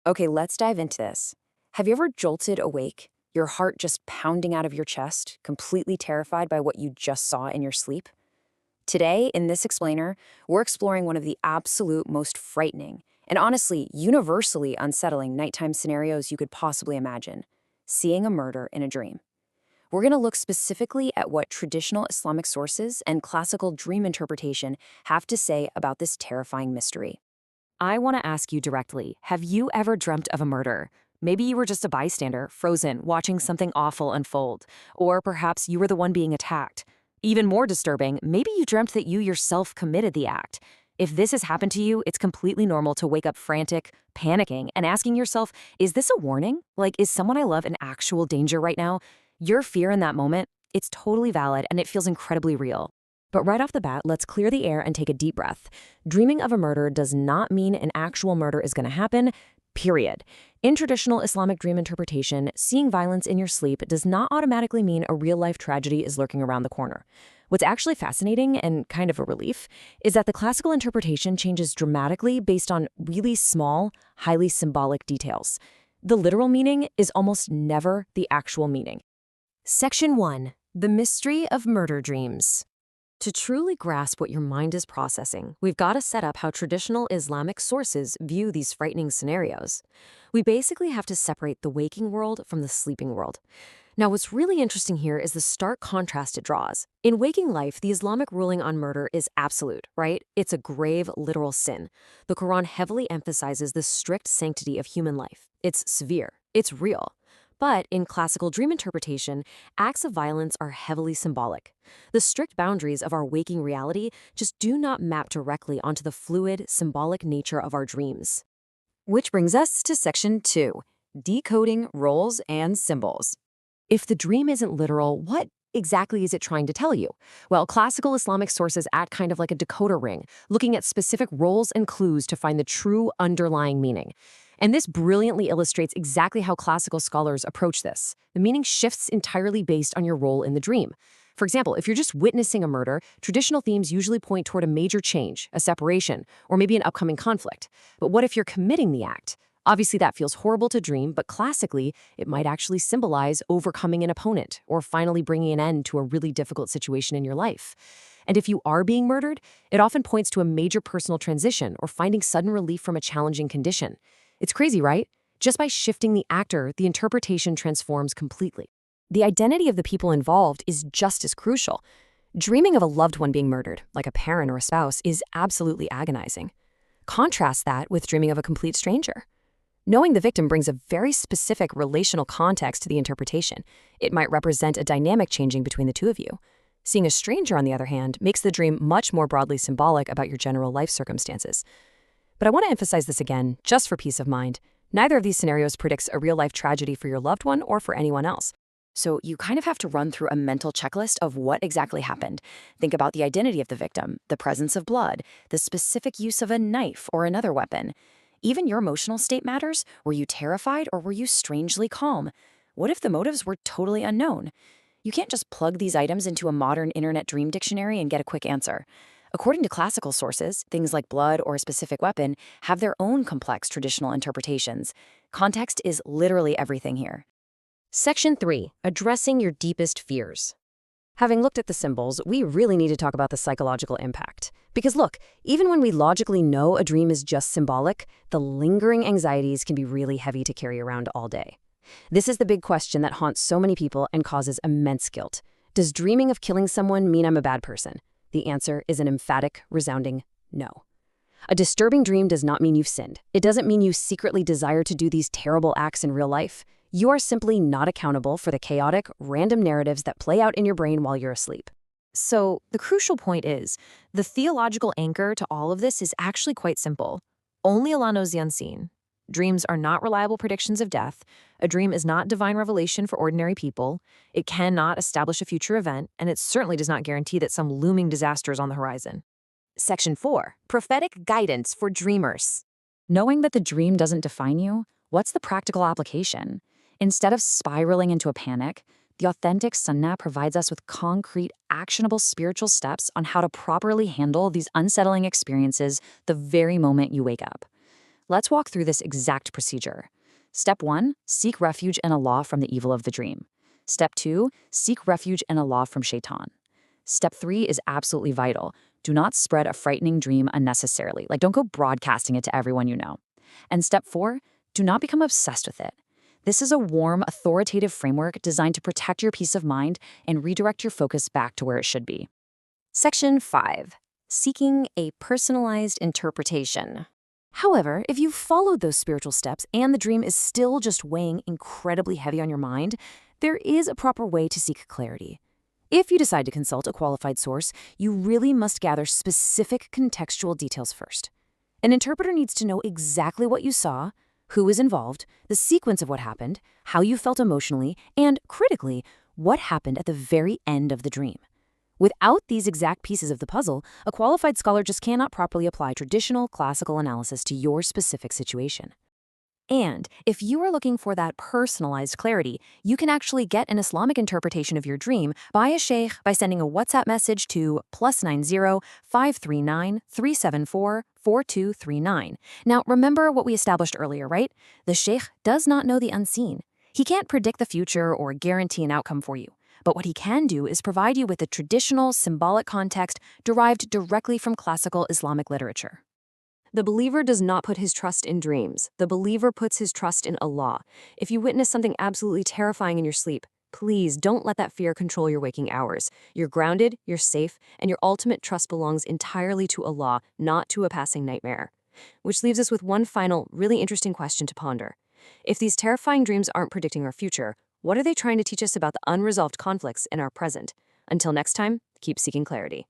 Okay, let's dive into this. Have you ever jolted awake, your heart just pounding out of your chest, completely terrified by what you just saw in your sleep? Today, in this explainer, we're exploring one of the absolute most frightening and honestly, universally unsettling nighttime scenarios you could possibly imagine: seeing a murder in a dream. We're going to look specifically at what traditional Islamic sources and classical dream interpretation have to say about this terrifying mystery. I want to ask you directly, have you ever dreamt of a murder? Maybe you were just a bystander, frozen, watching something awful unfold. Or perhaps you were the one being attacked. Even more disturbing, maybe you dreamt that you yourself committed the act. If this has happened to you, it's completely normal to wake up frantic, panicking, and asking yourself, is this a warning? Like, is someone I love in actual danger right now? Your fear in that moment, it's totally valid and it feels incredibly real. But right off the bat, let's clear the air and take a deep breath. Dreaming of a murder does not mean an actual murder is going to happen, period. In traditional Islamic dream interpretation, seeing violence in your sleep does not automatically mean a real-life tragedy is lurking around the corner. What's actually fascinating and kind of a relief is that the classical interpretation changes dramatically based on really small, highly symbolic details. The literal meaning is almost never the actual meaning. Section 1. The Mystery of Murder Dreams. To truly grasp what your mind is processing, we've got to set up how traditional Islamic sources view these frightening scenarios. We basically have to separate the waking world from the sleeping world. Now, what's really interesting here is the stark contrast it draws. In waking life, the Islamic ruling on murder is absolute, right? It's a grave, literal sin. The Quran heavily emphasizes the strict sanctity of human life. It's severe. It's real. But in classical dream interpretation, acts of violence are heavily symbolic. The strict boundaries of our waking reality just do not map directly onto the fluid, symbolic nature of our dreams. Which brings us to Section 2, Decoding Roles and Symbols. If the dream isn't literal, what exactly is it trying to tell you? Well, classical Islamic sources act kind of like a decoder ring, looking at specific roles and clues to find the true underlying meaning. And this brilliantly illustrates exactly how classical scholars approach this. The meaning shifts entirely based on your role in the dream. For example, if you're just witnessing a murder, traditional themes usually point toward a major change, a separation, or maybe an upcoming conflict. But what if you're committing the act? Obviously, that feels horrible to dream, but classically, it might actually symbolize overcoming an opponent or finally bringing an end to a really difficult situation in your life. And if you are being murdered, it often points to a major personal transition or finding sudden relief from a challenging condition. It's crazy, right? Just by shifting the actor, the interpretation transforms completely. The identity of the people involved is just as crucial. Dreaming of a loved one being murdered, like a parent or a spouse, is absolutely agonizing. Contrast that with dreaming of a complete stranger. Knowing the victim brings a very specific relational context to the interpretation. It might represent a dynamic changing between the two of you. Seeing a stranger, on the other hand, makes the dream much more broadly symbolic about your general life circumstances. But I want to emphasize this again, just for peace of mind. Neither of these scenarios predicts a real-life tragedy for your loved one or for anyone else. So you kind of have to run through a mental checklist of what exactly happened. Think about the identity of the victim, the presence of blood, the specific use of a knife or another weapon. Even your emotional state matters. Were you terrified or were you strangely calm? What if the motives were totally unknown? You can't just plug these items into a modern internet dream dictionary and get a quick answer. According to classical sources, things like blood or a specific weapon have their own complex traditional interpretations. Context is literally everything here. Section 3. Addressing your deepest fears. Having looked at the symbols, we really need to talk about the psychological impact. Because look, even when we logically know a dream is just symbolic, the lingering anxieties can be really heavy to carry around all day. This is the big question that haunts so many people and causes immense guilt. Does dreaming of killing someone mean I'm a bad person? The answer is an emphatic, resounding no. A disturbing dream does not mean you've sinned. It doesn't mean you secretly desire to do these terrible acts in real life. You are simply not accountable for the chaotic, random narratives that play out in your brain while you're asleep. So, the crucial point is, the theological anchor to all of this is actually quite simple. Only Allah knows the unseen. Dreams are not reliable predictions of death. A dream is not divine revelation for ordinary people. It cannot establish a future event, and it certainly does not guarantee that some looming disaster is on the horizon. Section 4. Prophetic Guidance for Dreamers. Knowing that the dream doesn't define you, what's the practical application? Instead of spiraling into a panic, the authentic Sunnah provides us with concrete, actionable spiritual steps on how to properly handle these unsettling experiences the very moment you wake up. Let's walk through this exact procedure. Step 1, seek refuge in Allah from the evil of the dream. Step 2, seek refuge in Allah from shaitan. Step 3 is absolutely vital. Do not spread a frightening dream unnecessarily. Like, don't go broadcasting it to everyone you know. And step 4, do not become obsessed with it. This is a warm, authoritative framework designed to protect your peace of mind and redirect your focus back to where it should be. Section 5. Seeking a personalized interpretation. However, if you've followed those spiritual steps and the dream is still just weighing incredibly heavy on your mind, there is a proper way to seek clarity. If you decide to consult a qualified source, you really must gather specific contextual details first. An interpreter needs to know exactly what you saw, who was involved, the sequence of what happened, how you felt emotionally, and, critically, what happened at the very end of the dream. Without these exact pieces of the puzzle, a qualified scholar just cannot properly apply traditional classical analysis to your specific situation. And if you are looking for that personalized clarity, you can actually get an Islamic interpretation of your dream by a sheikh by sending a WhatsApp message to +90 539 374 4239. Now, remember what we established earlier, right? The sheikh does not know the unseen. He can't predict the future or guarantee an outcome for you. But what he can do is provide you with a traditional, symbolic context derived directly from classical Islamic literature. The believer does not put his trust in dreams. The believer puts his trust in Allah. If you witness something absolutely terrifying in your sleep, please don't let that fear control your waking hours. You're grounded, you're safe, and your ultimate trust belongs entirely to Allah, not to a passing nightmare. Which leaves us with one final, really interesting question to ponder. If these terrifying dreams aren't predicting our future, what are they trying to teach us about the unresolved conflicts in our present? Until next time, keep seeking clarity.